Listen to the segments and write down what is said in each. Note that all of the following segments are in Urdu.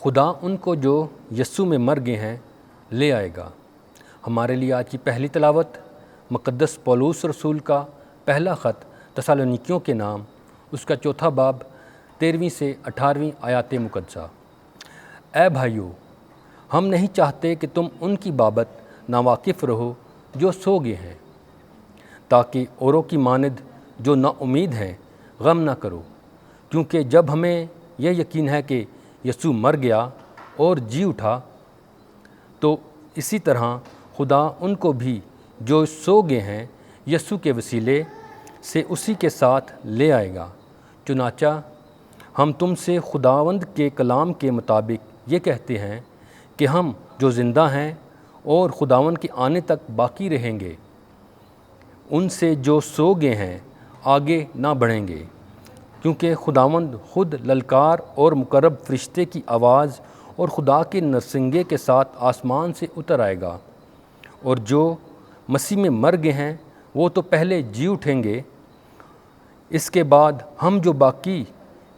خدا ان کو جو یسوع میں مر گئے ہیں لے آئے گا۔ ہمارے لیے آج کی پہلی تلاوت مقدس پولس رسول کا پہلا خط تسالونیکیوں کے نام، اس کا 4 باب 13 سے 18 آیات مقدسہ۔ اے بھائیو، ہم نہیں چاہتے کہ تم ان کی بابت ناواقف رہو جو سو گئے ہیں، تاکہ اوروں کی مانند جو نا امید ہیں غم نہ کرو، کیونکہ جب ہمیں یہ یقین ہے کہ یسوع مر گیا اور جی اٹھا، تو اسی طرح خدا ان کو بھی جو سو گئے ہیں یسوع کے وسیلے سے اسی کے ساتھ لے آئے گا۔ چنانچہ ہم تم سے خداوند کے کلام کے مطابق یہ کہتے ہیں کہ ہم جو زندہ ہیں اور خداوند کے آنے تک باقی رہیں گے، ان سے جو سو گئے ہیں آگے نہ بڑھیں گے، کیونکہ خداوند خود للکار اور مقرب فرشتے کی آواز اور خدا کے نرسنگے کے ساتھ آسمان سے اتر آئے گا، اور جو مسیح میں مر گئے ہیں وہ تو پہلے جی اٹھیں گے۔ اس کے بعد ہم جو باقی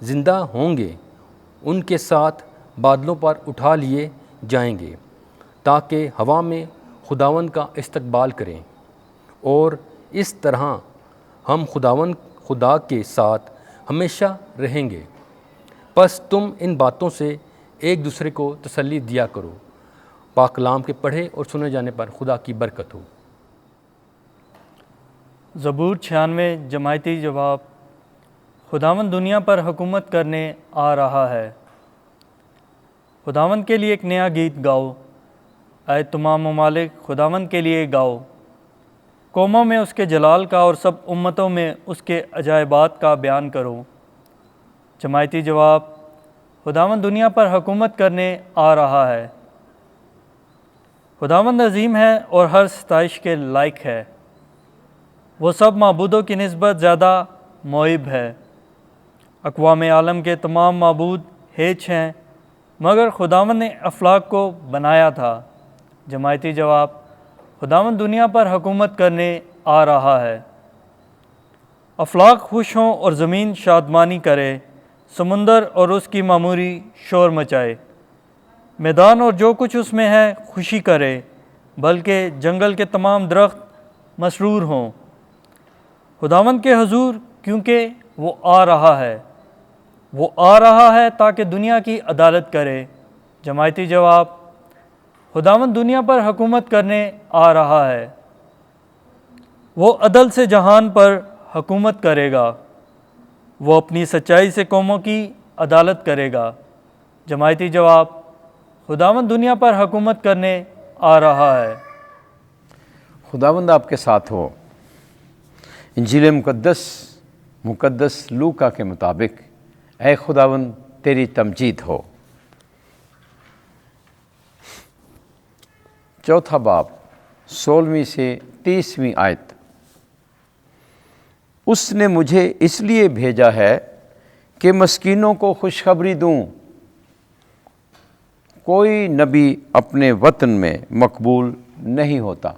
زندہ ہوں گے ان کے ساتھ بادلوں پر اٹھا لیے جائیں گے، تاکہ ہوا میں خداوند کا استقبال کریں، اور اس طرح ہم خدا کے ساتھ ہمیشہ رہیں گے۔ پس تم ان باتوں سے ایک دوسرے کو تسلی دیا کرو۔ پاک کلام کے پڑھے اور سنے جانے پر خدا کی برکت ہو۔ زبور 96 جماعتی جواب۔ خداوند دنیا پر حکومت کرنے آ رہا ہے۔ خداوند کے لیے ایک نیا گیت گاؤ، اے تمام ممالک خداوند کے لیے گاؤ۔ قوموں میں اس کے جلال کا اور سب امتوں میں اس کے عجائبات کا بیان کرو۔ جماعتی جواب۔ خداوند دنیا پر حکومت کرنے آ رہا ہے۔ خداوند عظیم ہے اور ہر ستائش کے لائق ہے۔ وہ سب معبودوں کی نسبت زیادہ معیب ہے۔ اقوام عالم کے تمام معبود ہیچ ہیں، مگر خداوند نے افلاک کو بنایا تھا۔ جماعتی جواب۔ خداوند دنیا پر حکومت کرنے آ رہا ہے۔ افلاک خوش ہوں اور زمین شادمانی کرے، سمندر اور اس کی معموری شور مچائے۔ میدان اور جو کچھ اس میں ہے خوشی کرے، بلکہ جنگل کے تمام درخت مسرور ہوں خداوند کے حضور، کیونکہ وہ آ رہا ہے۔ وہ آ رہا ہے تاکہ دنیا کی عدالت کرے۔ جماعتی جواب۔ خداوند دنیا پر حکومت کرنے آ رہا ہے۔ وہ عدل سے جہان پر حکومت کرے گا۔ وہ اپنی سچائی سے قوموں کی عدالت کرے گا۔ جماعتی جواب۔ خداوند دنیا پر حکومت کرنے آ رہا ہے۔ خداوند آپ کے ساتھ ہو۔ انجیل مقدس لوکا کے مطابق اے خداوند تیری تمجید ہو۔ 4 باب 16 سے 30 آیت۔ اس نے مجھے اس لیے بھیجا ہے کہ مسکینوں کو خوشخبری دوں۔ کوئی نبی اپنے وطن میں مقبول نہیں ہوتا۔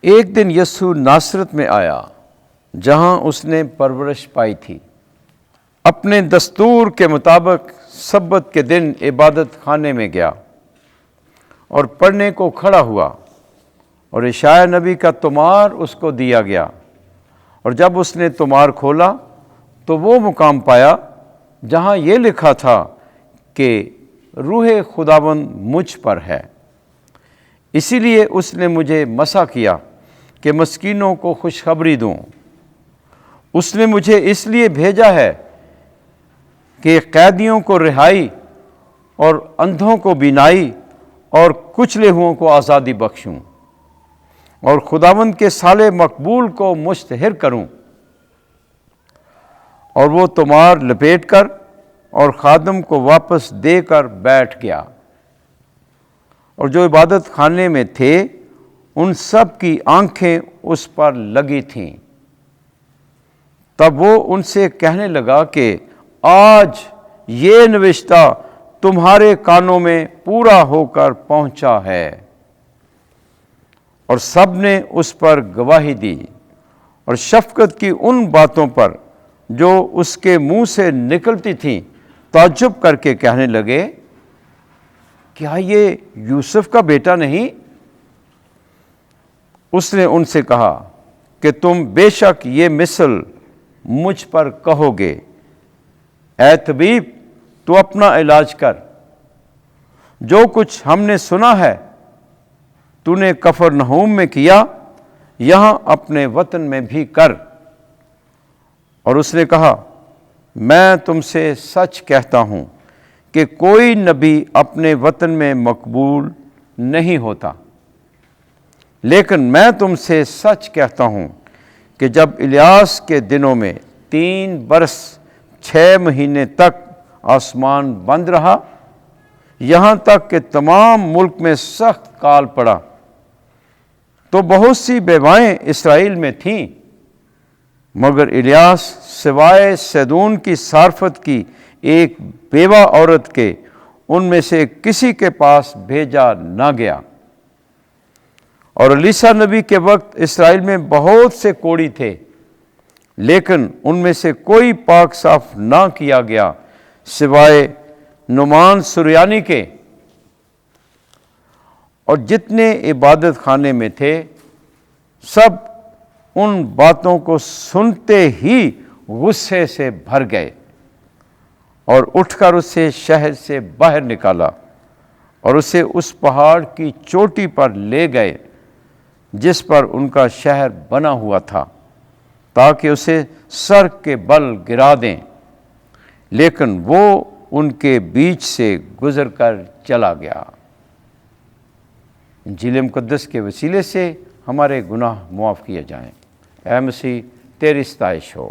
ایک دن یسوع ناصرت میں آیا، جہاں اس نے پرورش پائی تھی۔ اپنے دستور کے مطابق سبت کے دن عبادت خانے میں گیا اور پڑھنے کو کھڑا ہوا، اور اشعیا نبی کا طمار اس کو دیا گیا۔ اور جب اس نے طمار کھولا تو وہ مقام پایا جہاں یہ لکھا تھا کہ روح خداوند مجھ پر ہے، اسی لیے اس نے مجھے مسا کیا کہ مسکینوں کو خوشخبری دوں۔ اس نے مجھے اس لیے بھیجا ہے کہ قیدیوں کو رہائی اور اندھوں کو بینائی اور کچلے ہوئوں کو آزادی بخشوں، اور خداوند کے سال مقبول کو مشتہر کروں۔ اور وہ طمار لپیٹ کر اور خادم کو واپس دے کر بیٹھ گیا، اور جو عبادت خانے میں تھے ان سب کی آنکھیں اس پر لگی تھیں۔ تب وہ ان سے کہنے لگا کہ آج یہ نوشتہ تمہارے کانوں میں پورا ہو کر پہنچا ہے۔ اور سب نے اس پر گواہی دی، اور شفقت کی ان باتوں پر جو اس کے منہ سے نکلتی تھیں تعجب کر کے کہنے لگے کیا یہ یوسف کا بیٹا نہیں؟ اس نے ان سے کہا کہ تم بے شک یہ مثل مجھ پر کہو گے، اے طبیب تو اپنا علاج کر، جو کچھ ہم نے سنا ہے تو نے کفرنہوم میں کیا، یہاں اپنے وطن میں بھی کر۔ اور اس نے کہا میں تم سے سچ کہتا ہوں کہ کوئی نبی اپنے وطن میں مقبول نہیں ہوتا، لیکن میں تم سے سچ کہتا ہوں کہ جب الیاس کے دنوں میں 3 برس 6 مہینے تک آسمان بند رہا، یہاں تک کہ تمام ملک میں سخت کال پڑا، تو بہت سی بیوائیں اسرائیل میں تھیں، مگر الیاس سوائے سیدون کی صارفت کی ایک بیوہ عورت کے ان میں سے کسی کے پاس بھیجا نہ گیا۔ اور الیسا نبی کے وقت اسرائیل میں بہت سے کوڑی تھے، لیکن ان میں سے کوئی پاک صاف نہ کیا گیا سوائے نعمان سریانی کے۔ اور جتنے عبادت خانے میں تھے سب ان باتوں کو سنتے ہی غصے سے بھر گئے اور اٹھ کر اسے شہر سے باہر نکالا اور اسے اس پہاڑ کی چوٹی پر لے گئے جس پر ان کا شہر بنا ہوا تھا، تاکہ اسے سر کے بل گرا دیں، لیکن وہ ان کے بیچ سے گزر کر چلا گیا۔ انجیل مقدس کے وسیلے سے ہمارے گناہ معاف کیے جائیں۔ اے مسیح تیری ستائش ہو۔